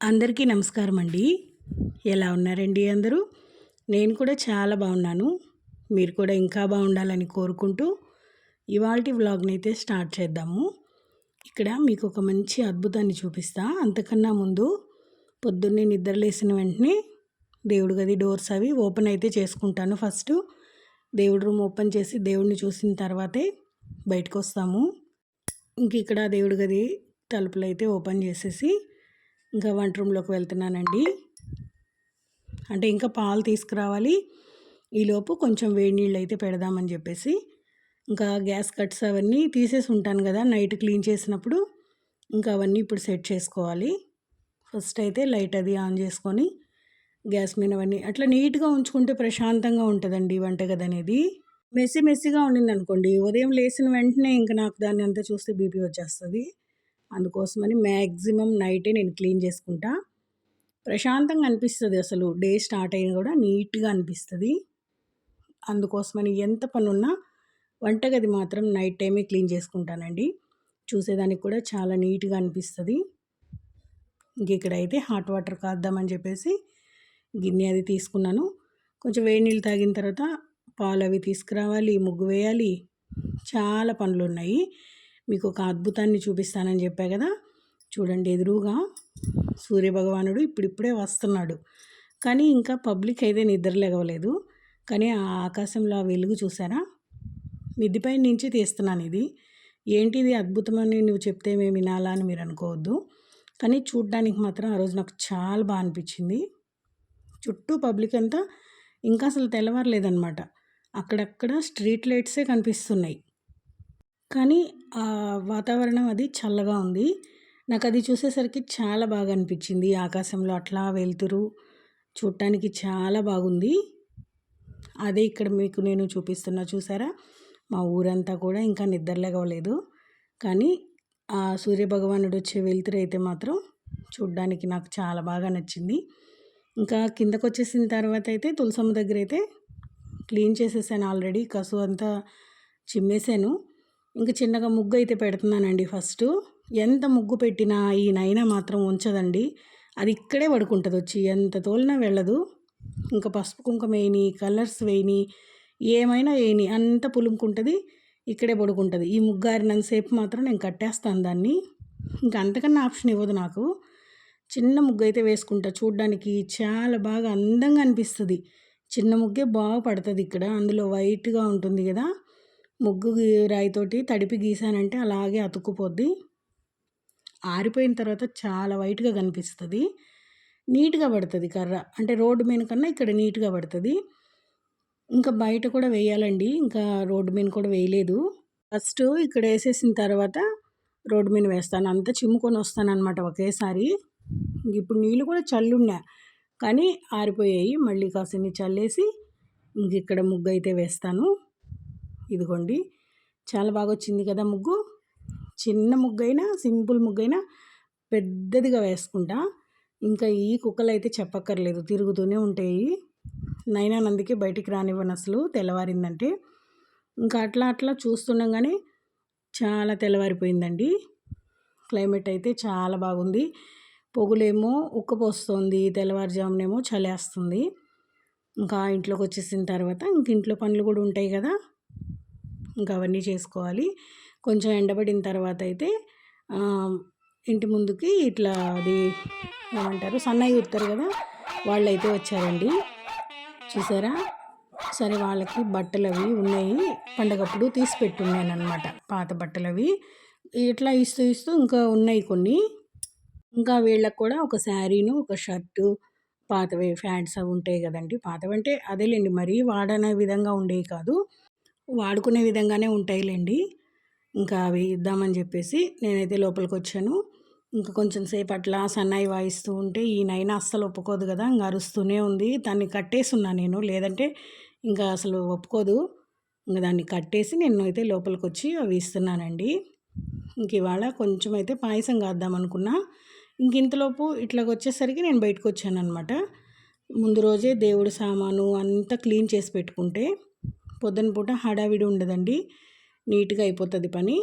అందరికీ నమస్కారం అండి. ఎలా ఉన్నారండి అందరూ? నేను కూడా చాలా బాగున్నాను. మీరు కూడా ఇంకా బాగుండాలని కోరుకుంటూ ఇవాల్టి వ్లాగ్‌ని అయితే స్టార్ట్ చేద్దాము. ఇక్కడ మీకు ఒక మంచి అద్భుతాన్ని చూపిస్తా. అంతకన్నా ముందు పొద్దున్నే నిద్ర లేసిన వెంటనే దేవుడి గది డోర్స్ అవి ఓపెన్ అయితే చేసుకుంటాను. ఫస్ట్ దేవుడి రూమ్ ఓపెన్ చేసి దేవుడిని చూసిన తర్వాతే బయటకు వస్తాము. ఇంక ఇక్కడ దేవుడి గది తలుపులు అయితే ఓపెన్ చేసేసి ఇంకా వంట రూమ్లోకి వెళ్తున్నానండి. అంటే ఇంకా పాలు తీసుకురావాలి. ఈలోపు కొంచెం వేడి నీళ్ళు అయితే పెడదామని చెప్పేసి ఇంకా గ్యాస్ కట్స్ అవన్నీ తీసేసి ఉంటాను కదా నైట్ క్లీన్ చేసినప్పుడు. ఇంకా అవన్నీ ఇప్పుడు సెట్ చేసుకోవాలి. ఫస్ట్ అయితే లైట్ అది ఆన్ చేసుకొని గ్యాస్ మీద అవన్నీ అట్లా నీట్గా ఉంచుకుంటే ప్రశాంతంగా ఉంటుందండి వంటగది అనేది. మెస్సీగా ఉండిందనుకోండి ఉదయం లేచిన వెంటనే ఇంకా నాకు దాన్ని అంతా చూస్తే బీపీ వచ్చేస్తుంది. అందుకోసమని మ్యాక్సిమం నైటే నేను క్లీన్ చేసుకుంటా. ప్రశాంతంగా అనిపిస్తుంది. అసలు డే స్టార్ట్ అయినా కూడా నీట్గా అనిపిస్తుంది. అందుకోసమని ఎంత పనున్నా వంటగది మాత్రం నైట్ టైమే క్లీన్ చేసుకుంటానండి. చూసేదానికి కూడా చాలా నీట్గా అనిపిస్తుంది. ఇంక ఇక్కడైతే హాట్ వాటర్ కాద్దామని చెప్పేసి గిన్నె అది తీసుకున్నాను. కొంచెం వేడి నీళ్ళు తాగిన తర్వాత పాలు అవి తీసుకురావాలి, ముగ్గు వేయాలి, చాలా పనులు ఉన్నాయి. మీకు ఒక అద్భుతాన్ని చూపిస్తానని చెప్పా కదా. చూడండి ఎదురుగా సూర్యభగవానుడు ఇప్పుడిప్పుడే వస్తున్నాడు. కానీ ఇంకా పబ్లిక్ అయితే నిద్ర లేవలేదు. కానీ ఆ ఆకాశంలో ఆ వెలుగు చూసారా? మిద్దిపై నుంచి తీస్తున్నాను ఇది. ఏంటిది అద్భుతమని నువ్వు చెప్తే మేము వినాలా అని మీరు అనుకోవద్దు. కానీ చూడ్డానికి మాత్రం ఆ రోజు నాకు చాలా బాగా అనిపించింది. చుట్టూ పబ్లిక్ అంతా ఇంకా అసలు తెల్లవారలేదన్నమాట. అక్కడక్కడ స్ట్రీట్ లైట్సే కనిపిస్తున్నాయి. కానీ ఆ వాతావరణం అది చల్లగా ఉంది. నాకు అది చూసేసరికి చాలా బాగా అనిపించింది. ఆకాశంలో అట్లా వెలుతురు చూడటానికి చాలా బాగుంది. అదే ఇక్కడ మీకు నేను చూపిస్తున్నా చూసారా? మా ఊరంతా కూడా ఇంకా నిద్ర లేవలేదు. కానీ ఆ సూర్యభగవానుడు వచ్చే వెలుతురు అయితే మాత్రం చూడ్డానికి నాకు చాలా బాగా నచ్చింది. ఇంకా కిందకు వచ్చేసిన తర్వాత అయితే తులసమ్మ దగ్గర అయితే క్లీన్ చేసేసాను ఆల్రెడీ. కసు అంతా చిమ్మేసాను. ఇంక చిన్నగా ముగ్గు అయితే పెడుతున్నానండి ఫస్ట్. ఎంత ముగ్గు పెట్టినా ఈ నైనా మాత్రం ఉంచదండి. అది ఇక్కడే పడుకుంటుంది వచ్చి. ఎంత తోలినా వెళ్ళదు. ఇంకా పసుపు కుంకుమ వేయని, కలర్స్ వేయని, ఏమైనా వేయని అంత పులుముకుంటుంది. ఇక్కడే పడుకుంటుంది. ఈ ముగ్గు ఆరినంతసేపు మాత్రం నేను కట్టేస్తాను దాన్ని. ఇంకా అంతకన్నా ఆప్షన్ ఇవ్వదు నాకు. చిన్న ముగ్గు అయితే వేసుకుంటా. చూడ్డానికి చాలా బాగా అందంగా అనిపిస్తుంది. చిన్న ముగ్గే బాగా పడుతుంది ఇక్కడ. అందులో వైట్గా ఉంటుంది కదా. ముగ్గు రాయితోటి తడిపి గీసానంటే అలాగే అతుక్కుపోద్ది. ఆరిపోయిన తర్వాత చాలా వైట్గా కనిపిస్తుంది. నీట్గా పడుతుంది కర్ర. అంటే రోడ్డు మీద కన్నా ఇక్కడ నీట్గా పడుతుంది. ఇంకా బయట కూడా వేయాలండి. ఇంకా రోడ్డు మీద కూడా వేయలేదు. ఫస్ట్ ఇక్కడ వేసేసిన తర్వాత రోడ్డు మీద వేస్తాను. అంతా చిమ్ముకొని వస్తానన్నమాట ఒకేసారి. ఇప్పుడు నీళ్ళు కూడా చల్లున్నా కానీ ఆరిపోయాయి. మళ్ళీ కాసిన్ని చల్లేసి ఇంక ఇక్కడ ముగ్గు అయితే వేస్తాను. ఇదిగోండి చాలా బాగా వచ్చింది కదా ముగ్గు. చిన్న ముగ్గైనా సింపుల్ ముగ్గైనా పెద్దదిగా వేసుకుంటా. ఇంకా ఈ కుక్కలు అయితే చెప్పక్కర్లేదు, తిరుగుతూనే ఉంటాయి. నైనా అందుకే బయటికి రానివ్వను అసలు తెల్లవారిందంటే. ఇంకా అట్లా చూస్తుండగానే చాలా తెల్లవారిపోయిందండి. క్లైమేట్ అయితే చాలా బాగుంది. పొగులేమో ఉక్కపోస్తుంది, తెల్లవారుజామునేమో చలేస్తుంది. ఇంకా ఇంట్లోకి వచ్చేసిన తర్వాత ఇంక ఇంట్లో పనులు కూడా ఉంటాయి కదా, ఇంకా అవన్నీ చేసుకోవాలి. కొంచెం ఎండబడిన తర్వాత అయితే ఇంటి ముందుకి ఇట్లా అది ఏమంటారు సన్నయ్య ఉత్తారు కదా, వాళ్ళైతే వచ్చారండి. చూసారా? సరే వాళ్ళకి బట్టలు అవి ఉన్నాయి. పండగప్పుడు తీసి పెట్టున్నాను అనమాట పాత బట్టలు అవి. ఇట్లా ఇస్తూ ఇంకా ఉన్నాయి కొన్ని. ఇంకా వీళ్ళకి కూడా ఒక శారీను, ఒక షర్టు, పాతవి ఫ్యాంట్స్ అవి ఉంటాయి కదండి. పాతవంటే అదేలేండి, మరీ వాడనే విధంగా ఉండేవి కాదు, వాడుకునే విధంగానే ఉంటాయిలేండి. ఇంకా అవి ఇద్దామని చెప్పేసి నేనైతే లోపలికి వచ్చాను. ఇంకా కొంచెం సేపు అట్లా సన్నాయి వాయిస్తూ ఉంటే ఈ నైనా అస్సలు ఒప్పుకోదు కదా. ఇంకా అరుస్తూనే ఉంది. దాన్ని కట్టేస్తున్నా నేను, లేదంటే ఇంకా అసలు ఒప్పుకోదు. ఇంకా దాన్ని కట్టేసి నేను అయితే లోపలికి వచ్చి అవి ఇస్తున్నానండి. ఇంక ఇవాళ కొంచెం అయితే పాయసం కాద్దాం అనుకున్నా. ఇంక ఇంతలోపు ఇట్లాగ వచ్చేసరికి నేను బయటకు వచ్చాను అనమాట. ముందు రోజే దేవుడి సామాను అంతా క్లీన్ చేసి పెట్టుకుంటే పొద్దున పూట హడావిడి ఉండదండి, నీట్గా అయిపోతుంది పని.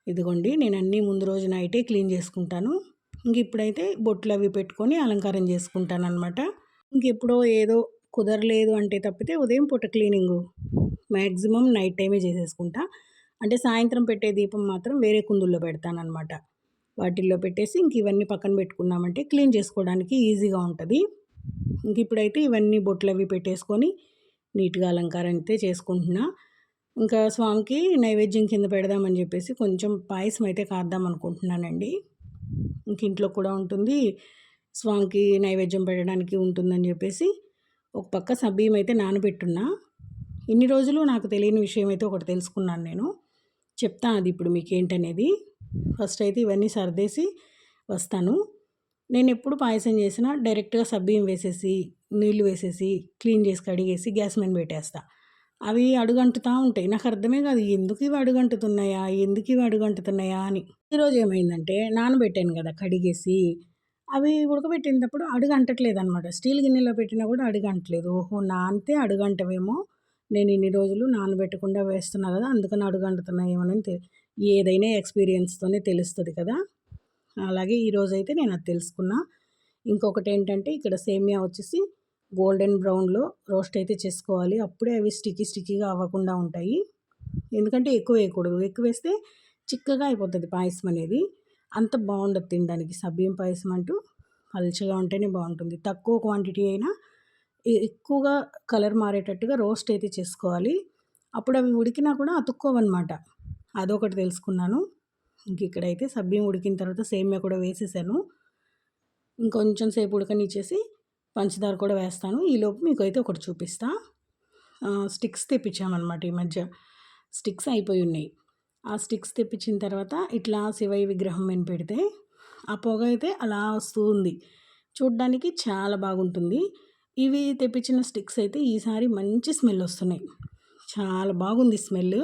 ఇదిగోండి నేను అన్నీ ముందు రోజు నైటే క్లీన్ చేసుకుంటాను. ఇంక ఇప్పుడైతే బొట్లు అవి పెట్టుకొని అలంకారం చేసుకుంటానన్నమాట. ఇంకెప్పుడో ఏదో కుదరలేదు అంటే తప్పితే ఉదయం పూట క్లీనింగు మ్యాక్సిమం నైట్ టైమే చేసేసుకుంటా. అంటే సాయంత్రం పెట్టే దీపం మాత్రం వేరే కుందుల్లో పెడతానన్నమాట. వాటిల్లో పెట్టేసి ఇంక ఇవన్నీ పక్కన పెట్టుకున్నామంటే క్లీన్ చేసుకోవడానికి ఈజీగా ఉంటది. ఇంక ఇప్పుడైతే ఇవన్నీ బొట్లవి పెట్టేసుకొని నీట్‌గా అలంకారం అయితే చేసుకుంటున్నా. ఇంకా స్వామికి నైవేద్యం కింద పెడదామని చెప్పేసి కొంచెం పాయసం అయితే కాద్దాం అనుకుంటున్నానండి. ఇంక ఇంట్లో కూడా ఉంటుంది. స్వామికి నైవేద్యం పెట్టడానికి ఉంటుందని చెప్పేసి ఒక పక్క సబ్బియ్యం అయితే నానబెట్టున్నా. ఇన్ని రోజులు నాకు తెలియని విషయం అయితే ఒకటి తెలుసుకున్నాను నేను. చెప్తా అది ఇప్పుడు మీకేంటనేది. ఫస్ట్ అయితే ఇవన్నీ సర్దేసి వస్తాను. నేనెప్పుడు పాయసం చేసినా డైరెక్ట్‌గా సబ్బియ్యం వేసేసి, నీళ్లు వేసేసి, క్లీన్ చేసి కడిగేసి గ్యాస్ మీద పెట్టేస్తా. అవి అడుగంటుతా ఉంటాయి. నాకు అర్థమే కాదు ఎందుకివి అడుగంటుతున్నాయా? ఎందుకివి అడుగంటుతున్నాయా అని. ఈరోజు ఏమైందంటే నానబెట్టాను కదా కడిగేసి, అవి ఉడకబెట్టినప్పుడు అడుగంటట్లేదనమాట. స్టీల్ గిన్నెలో పెట్టినా కూడా అడుగంటలేదు. ఓహో! నానితే అడుగంటవేమో, నేను ఇన్ని రోజులు నానబెట్టకుండా వేస్తున్నా కదా! అందుకని అడుగంటుతున్నాయేమోనని ఏదైనా ఎక్స్‌పీరియన్స్‌తోనే తెలుస్తది కదా! అలాగే ఈరోజైతే నేను అది తెలుసుకున్నా. ఇంకొకటేంటంటే ఇక్కడ సేమియా వచ్చేసి గోల్డెన్ బ్రౌన్‌లో రోస్ట్ అయితే చేసుకోవాలి. అప్పుడే అవి స్టిక్కీగా అవ్వకుండా ఉంటాయి. ఎందుకంటే ఎక్కువ వేయకూడదు. ఎక్కువేస్తే చిక్కగా అయిపోతది పాయసం అనేది. అంత బావుండదు తినడానికి. సబ్బియ్యం పాయసం అంటూ పల్చగా ఉంటేనే బావుంటుంది. తక్కువ క్వాంటిటీ అయినా ఎక్కువగా కలర్ మారేటట్టుగా రోస్ట్ అయితే చేసుకోవాలి. అప్పుడు అవి ఉడికినా కూడా అతుక్కోవన్నమాట. అదొకటి తెలుసుకున్నాను. ఇక్కడైతే సబ్బియ్యం ఉడికిన తర్వాత సేమియా కూడా వేసేసాను. ఇంకొంచెం సేపు ఉడకనిచ్చేసి పంచదార కూడా వేస్తాను. ఈలోపు మీకైతే ఒకటి చూపిస్తా. స్టిక్స్ తెప్పించామన్నమాట ఈ మధ్య. స్టిక్స్ అయిపోయి ఉన్నాయి. ఆ స్టిక్స్ తెప్పించిన తర్వాత ఇట్లా శివయ్య విగ్రహం మీద పెడితే ఆ పొగ అయితే అలా వస్తూ ఉంది. చూడ్డానికి చాలా బాగుంటుంది. ఇవి తెప్పించిన స్టిక్స్ అయితే ఈసారి మంచి స్మెల్ వస్తున్నాయి. చాలా బాగుంది స్మెల్.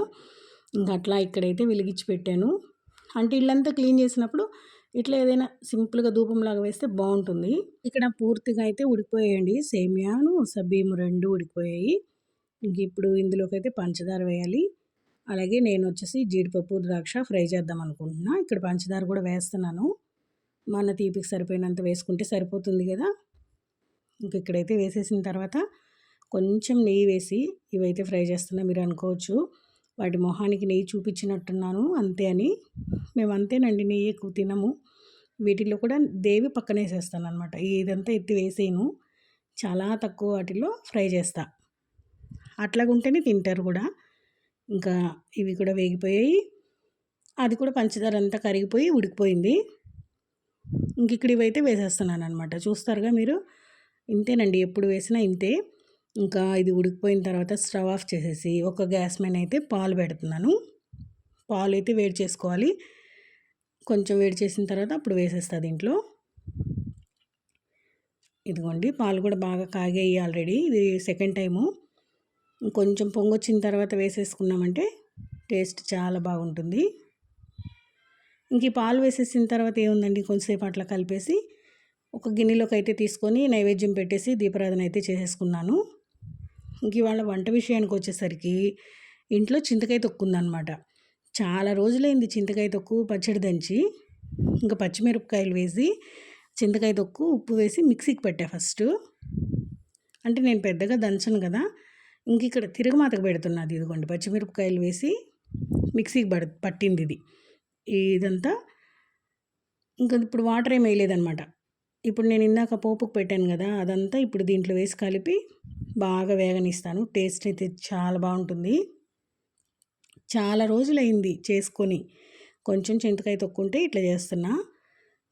ఇంక అట్లా ఇక్కడైతే వెలిగించి పెట్టాను. అంటే ఇల్లంతా క్లీన్ చేసినప్పుడు ఇట్లా ఏదైనా సింపుల్‌గా ధూపంలాగా వేస్తే బావుంటుంది. ఇక్కడ పూర్తిగా అయితే ఉడికిపోయాయండి. సేమియాను, సబ్బియ్యం 2 ఉడికిపోయాయి. ఇంక ఇప్పుడు ఇందులోకైతే పంచదార వేయాలి. అలాగే నేనొచ్చేసి జీడిపప్పు, ద్రాక్ష ఫ్రై చేద్దాం అనుకుంటున్నా. ఇక్కడ పంచదార కూడా వేస్తున్నాను. మన తీపికి సరిపోయినంత వేసుకుంటే సరిపోతుంది కదా! ఇంక ఇక్కడైతే వేసేసిన తర్వాత కొంచెం నెయ్యి వేసి ఇవైతే ఫ్రై చేస్తున్నా. మీరు అనుకోవచ్చు వాటి మొహానికి నెయ్యి చూపించినట్టున్నాను అంతే అని. మేము అంతేనండి, నెయ్యి ఎక్కువ తినము. వీటిల్లో కూడా దేవి పక్కనేసేస్తాననమాట. ఇదంతా ఎత్తి వేసేయను. చాలా తక్కువ వాటిలో ఫ్రై చేస్తా. అట్లాగుంటేనే తింటారు కూడా. ఇంకా ఇవి కూడా వేగిపోయాయి. అది కూడా పంచదార అంతా కరిగిపోయి ఉడికిపోయింది. ఇంక ఇక్కడ ఇవైతే వేసేస్తున్నాననమాట. చూస్తారుగా మీరు. ఇంతేనండి, ఎప్పుడు వేసినా ఇంతే. ఇంకా ఇది ఉడికిపోయిన తర్వాత స్టవ్ ఆఫ్ చేసేసి ఒక గ్యాస్ మీద అయితే పాలు పెడుతున్నాను. పాలు అయితే వేడి చేసుకోవాలి. కొంచెం వేడి చేసిన తర్వాత అప్పుడు వేసేస్తా దీంట్లో. ఇదిగోండి పాలు కూడా బాగా కాగాయి ఆల్రెడీ. ఇది సెకండ్ టైము. కొంచెం పొంగొచ్చిన తర్వాత వేసేసుకున్నామంటే టేస్ట్ చాలా బాగుంటుంది. ఇంక ఈ పాలు వేసేసిన తర్వాత ఏముందండి, కొంచెంసేపు అట్లా కలిపేసి ఒక గిన్నెలోకి అయితే తీసుకొని నైవేద్యం పెట్టేసి దీపారాధన అయితే చేసేసుకున్నాను. ఇంక ఇవాళ వంట విషయానికి వచ్చేసరికి ఇంట్లో చింతకాయ తొక్కు ఉందన్నమాట. చాలా రోజులైంది చింతకాయ తొక్కు పచ్చడి దంచి. ఇంకా పచ్చిమిరపకాయలు వేసి చింతకాయ తొక్కు ఉప్పు వేసి మిక్సీకి పెట్టా ఫస్ట్. అంటే నేను పెద్దగా దంచను కదా. ఇంక ఇక్కడ తిరగమాతకు పెడుతున్నది. ఇదిగోండి పచ్చిమిరపకాయలు వేసి మిక్సీకి పట్టింది ఇది. ఇదంతా ఇంకా ఇప్పుడు వాటర్ ఏమి వేయలేదన్నమాట. ఇప్పుడు నేను ఇందాక పోపుకు పెట్టాను కదా, అదంతా ఇప్పుడు దీంట్లో వేసి కలిపి బాగా వేగనిస్తాను. టేస్ట్ అయితే చాలా బాగుంటుంది. చాలా రోజులైంది చేసుకొని. కొంచెం చింతకాయ తొక్కుంటే ఇట్లా చేస్తున్నా.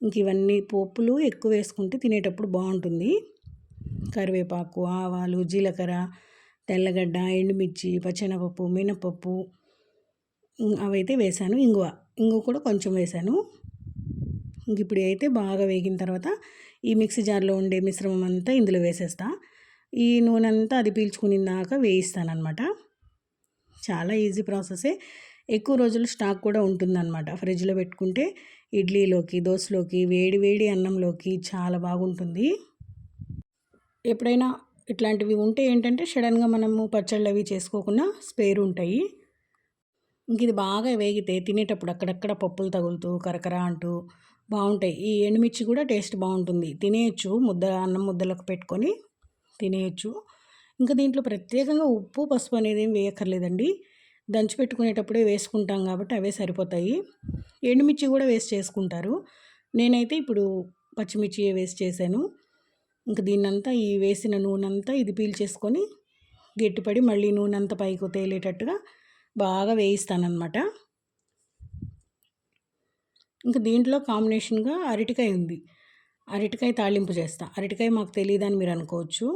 ఇంక ఇవన్నీ పోపులు ఎక్కువ వేసుకుంటే తినేటప్పుడు బాగుంటుంది. కరివేపాకు, ఆవాలు, జీలకర్ర, తెల్లగడ్డ, ఎండుమిర్చి, పచ్చెనపప్పు, మినపప్పు అవైతే వేసాను. ఇంగువ కూడా కొంచెం వేసాను. ఇంక ఇప్పుడు అయితే బాగా వేగిన తర్వాత ఈ మిక్సీ జార్లో ఉండే మిశ్రమం అంతా ఇందులో వేసేస్తా. ఈ నూనె అంతా అది పీల్చుకునేదాక వేయిస్తానన్నమాట. చాలా ఈజీ ప్రాసెసే. ఎక్కువ రోజులు స్టాక్ కూడా ఉంటుందన్నమాట. ఫ్రిడ్జ్లో పెట్టుకుంటే ఇడ్లీలోకి, దోసలోకి, వేడి వేడి అన్నంలోకి చాలా బాగుంటుంది. ఎప్పుడైనా ఇట్లాంటివి ఉంటే ఏంటంటే సడన్గా మనము పచ్చళ్ళు అవి చేసుకోకుండా స్పేర్ ఉంటాయి. ఇంక ఇది బాగా వేగితే తినేటప్పుడు అక్కడక్కడ పప్పులు తగులుతూ కరకర అంటూ బాగుంటాయి. ఈ ఎండుమిర్చి కూడా టేస్ట్ బాగుంటుంది, తినేయచ్చు, అన్నం ముద్దలకు పెట్టుకొని తినేయచ్చు. ఇంకా దీంట్లో ప్రత్యేకంగా ఉప్పు పసుపు అనేది ఏం వేయక్కర్లేదండి, దంచి పెట్టుకునేటప్పుడే వేసుకుంటాం కాబట్టి అవే సరిపోతాయి. ఎండుమిర్చి కూడా వేస్ట్ చేసుకుంటారు, నేనైతే ఇప్పుడు పచ్చిమిర్చి వేస్ట్ చేశాను. ఇంక దీన్నంతా ఈ వేసిన నూనెంతా ఇది పీల్చేసుకొని గట్టిపడి మళ్ళీ నూనె అంతా పైకి తేలేటట్టుగా బాగా వేయిస్తానన్నమాట. ఇంకా దీంట్లో కాంబినేషన్గా అరటికాయ ఉంది, అరటికాయ తాళింపు చేస్తా. అరటికాయ మాకు తెలియదని మీరు అనుకోవచ్చు,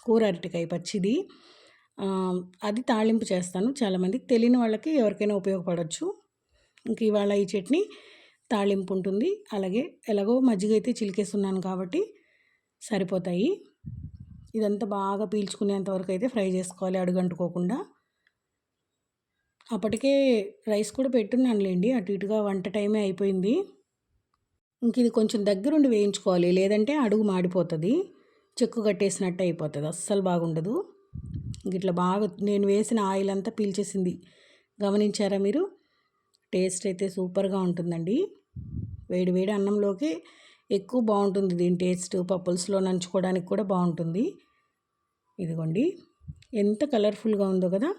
కూర అరటికాయ పచ్చిది, అది తాళింపు చేస్తాను. చాలామందికి తెలియని వాళ్ళకి ఎవరికైనా ఉపయోగపడవచ్చు. ఇంక ఇవాళ ఈ చట్నీ తాళింపు ఉంటుంది. అలాగే ఎలాగో మజ్జిగ అయితే చిలికేస్తున్నాను కాబట్టి సరిపోతాయి. ఇదంతా బాగా పీల్చుకునేంత వరకు అయితే ఫ్రై చేసుకోవాలి, అడుగంటుకోకుండా. అప్పటికే రైస్ కూడా పెట్టున్నానులేండి, అటు ఇటుగా వంట టైమే అయిపోయింది. ఇంక ఇది కొంచెం దగ్గరుండి వేయించుకోవాలి, లేదంటే అడుగు మాడిపోతుంది, చెక్కు కట్టేసినట్టు అయిపోతుంది, అస్సలు బాగుండదు. ఇట్లా బాగా నేను వేసిన ఆయిల్ అంతా పీల్చేసింది, గమనించారా మీరు? టేస్ట్ అయితే సూపర్గా ఉంటుందండి, వేడి వేడి అన్నంలోకి ఎక్కువ బాగుంటుంది దీని టేస్ట్. పప్పుల్స్లో నంచుకోవడానికి కూడా బాగుంటుంది. ఇదిగోండి ఎంత కలర్ఫుల్గా ఉందో కదా.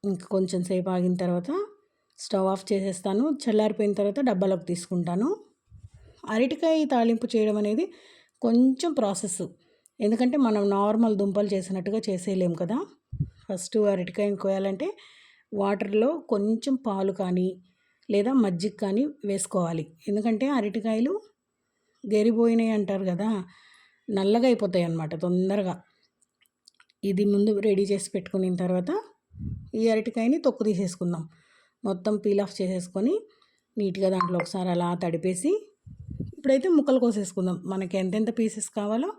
ఇంక కొంచెం సేపు ఆగిన తర్వాత స్టవ్ ఆఫ్ చేసేస్తాను, చల్లారిపోయిన తర్వాత డబ్బాలోకి తీసుకుంటాను. అరటికాయ తాళింపు చేయడం అనేది కొంచెం ప్రాసెస్, ఎందుకంటే మనం నార్మల్ దుంపలు చేసినట్టుగా చేసేయలేము కదా. ఫస్ట్ అరటికాయని కోయాలంటే వాటర్లో కొంచెం పాలు కానీ లేదా మజ్జిగ కానీ వేసుకోవాలి, ఎందుకంటే అరటికాయలు గెరిపోయినాయి అంటారు కదా, నల్లగా అయిపోతాయి అన్నమాట తొందరగా. ఇది ముందు రెడీ చేసి పెట్టుకున్న తర్వాత ఈ అరటికాయని తొక్కు తీసేసుకుందాం, మొత్తం పీల్ ఆఫ్ చేసేసుకొని నీట్గా దాంట్లో ఒకసారి అలా తడిపేసి ఇప్పుడైతే ముక్కలు కోసేసుకుందాం. మనకి ఎంతెంత పీసెస్ కావాలో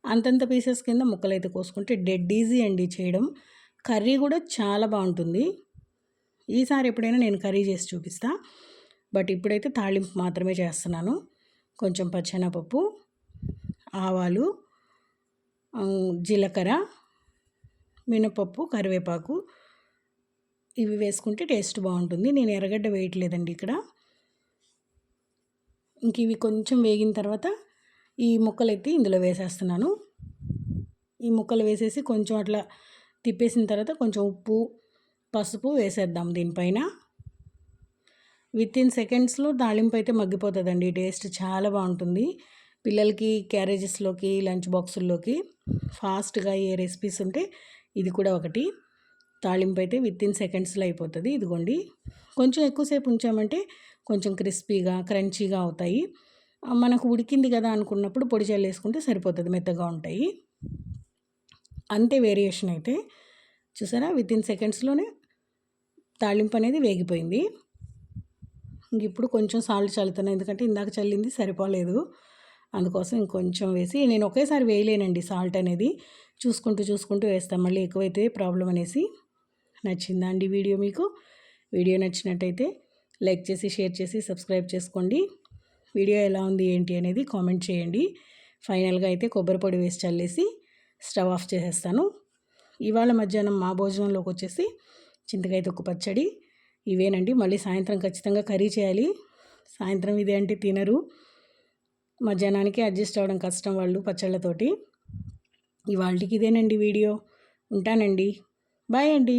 అంతంత పీసెస్ కింద ముక్కలు అయితే కోసుకుంటే డెడ్ ఈజీ అండి చేయడం. కర్రీ కూడా చాలా బాగుంటుంది. ఈసారి ఎప్పుడైనా నేను కర్రీ చేసి చూపిస్తా, బట్ ఇప్పుడైతే తాళింపు మాత్రమే చేస్తున్నాను. కొంచెం పచ్చెనపప్పు, ఆవాలు, జీలకర్ర, మినపప్పు, కరివేపాకు ఇవి వేసుకుంటే టేస్ట్ బాగుంటుంది. నేను ఎర్రగడ్డ వేయట్లేదండి ఇక్కడ. ఇంక ఇవి కొంచెం వేగిన తర్వాత ఈ ముక్కలు ఎత్తి ఇందులో వేసేస్తున్నాను. ఈ ముక్కలు వేసేసి కొంచెం అట్లా తిప్పేసిన తర్వాత కొంచెం ఉప్పు పసుపు వేసేద్దాం దీనిపైన. వితిన్ సెకండ్స్లో తాళింపు అయితే మగ్గిపోతుందండి, టేస్ట్ చాలా బాగుంటుంది. పిల్లలకి క్యారేజెస్లోకి లంచ్ బాక్సుల్లోకి ఫాస్ట్గా ఏ రెసిపీస్ ఉంటే ఇది కూడా ఒకటి. తాళింపు అయితే వితిన్ సెకండ్స్లో అయిపోతుంది. ఇదిగోండి కొంచెం ఎక్కువసేపు ఉంచామంటే కొంచెం క్రిస్పీగా క్రంచీగా అవుతాయి. మనకు ఉడికింది కదా అనుకున్నప్పుడు పొడి చల్లేసుకుంటే సరిపోతుంది, మెత్తగా ఉంటాయి. అంతే వేరియేషన్ అయితే. చూసారా, వితిన్ సెకండ్స్లోనే తాళింపు అనేది వేగిపోయింది. ఇప్పుడు కొంచెం సాల్ట్ చల్లుతున్నాను, ఎందుకంటే ఇందాక చల్లింది సరిపోలేదు, అందుకోసం ఇంకొంచెం వేసి. నేను ఒకేసారి వేయలేనండి సాల్ట్ అనేది, చూసుకుంటూ వేస్తాను, మళ్ళీ ఎక్కువైతే ప్రాబ్లం అనేసి. నచ్చిందా అండి వీడియో మీకు? వీడియో నచ్చినట్టయితే లైక్ చేసి షేర్ చేసి సబ్స్క్రైబ్ చేసుకోండి. వీడియో ఎలా ఉంది ఏంటి అనేది కామెంట్ చేయండి. ఫైనల్గా అయితే కొబ్బరి పొడి వేసి చల్లేసి స్టవ్ ఆఫ్ చేసేస్తాను. ఇవాళ మధ్యాహ్నం మా భోజనంలోకి వచ్చేసి చింతకాయ తొక్కు పచ్చడి ఇవేనండి. మళ్ళీ సాయంత్రం ఖచ్చితంగా కర్రీ చేయాలి, సాయంత్రం ఇదే అంటే తినరు, మధ్యాహ్నానికి అడ్జస్ట్ అవ్వడం కష్టం వాళ్ళు పచ్చళ్ళతోటి. ఇవాళకి ఇదేనండి వీడియో, ఉంటానండి, బాయ్ అండి.